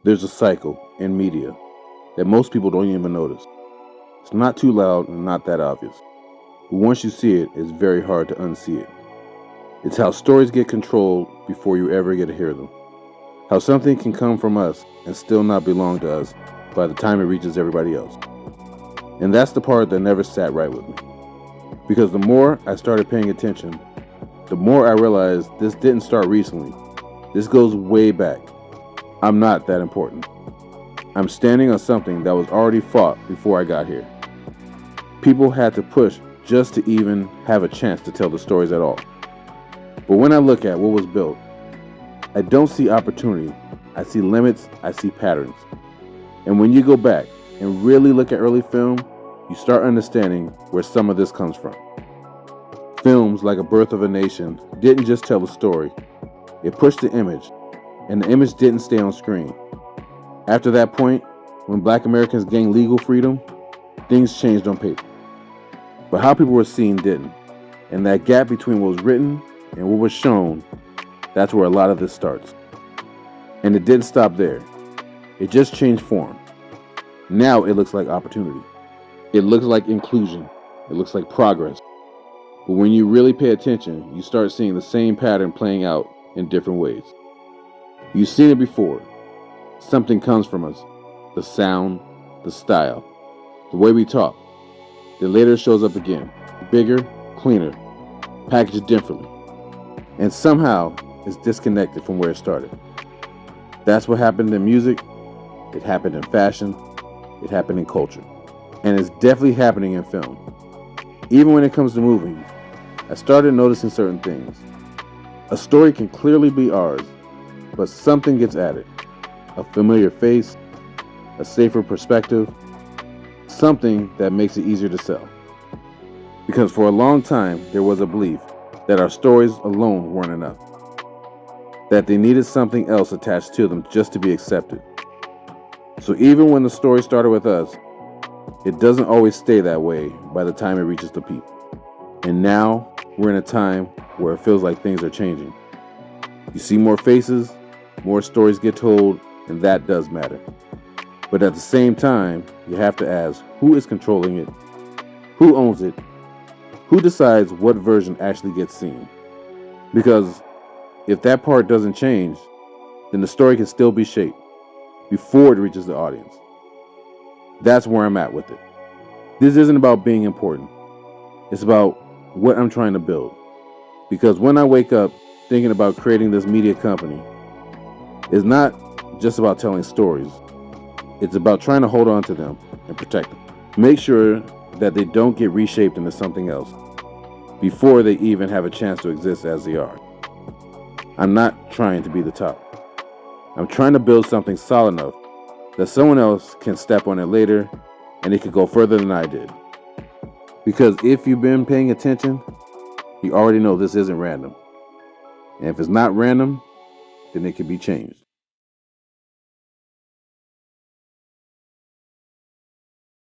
There's a cycle in media that most people don't even notice. It's not too loud and not that obvious. But once you see it, it's very hard to unsee it. It's how stories get controlled before you ever get to hear them. How something can come from us and still not belong to us by the time it reaches everybody else. And that's the part that never sat right with me. Because the more I started paying attention, the more I realized this didn't start recently. This goes way back. I'm not that important. I'm standing on something that was already fought before I got here. People had to push just to even have a chance to tell the stories at all. But when I look at what was built, I don't see opportunity. I see limits, I see patterns. And when you go back and really look at early film, you start understanding where some of this comes from. Films like A Birth of a Nation didn't just tell a story, it pushed the image, and the image didn't stay on screen. After that point, when Black Americans gained legal freedom, things changed on paper. But how people were seen didn't. And that gap between what was written and what was shown, that's where a lot of this starts. And it didn't stop there. It just changed form. Now it looks like opportunity. It looks like inclusion. It looks like progress. But when you really pay attention, you start seeing the same pattern playing out in different ways. You've seen it before. Something comes from us. The sound, the style, the way we talk. It later shows up again. Bigger, cleaner, packaged differently. And somehow it's disconnected from where it started. That's what happened in music. It happened in fashion. It happened in culture. And it's definitely happening in film. Even when it comes to movies, I started noticing certain things. A story can clearly be ours, but something gets added. A familiar face, a safer perspective, something that makes it easier to sell. Because for a long time, there was a belief that our stories alone weren't enough. That they needed something else attached to them just to be accepted. So even when the story started with us, it doesn't always stay that way by the time it reaches the people. And now we're in a time where it feels like things are changing. You see more faces, more stories get told, and that does matter. But at the same time, you have to ask, who is controlling it? Who owns it? Who decides what version actually gets seen? Because if that part doesn't change, then the story can still be shaped before it reaches the audience. That's where I'm at with it. This isn't about being important. It's about what I'm trying to build. Because when I wake up thinking about creating this media company, it's not just about telling stories. It's about trying to hold on to them and protect them. Make sure that they don't get reshaped into something else before they even have a chance to exist as they are. I'm not trying to be the top. I'm trying to build something solid enough that someone else can step on it later and it could go further than I did. Because if you've been paying attention, you already know this isn't random. And if it's not random, then it can be changed.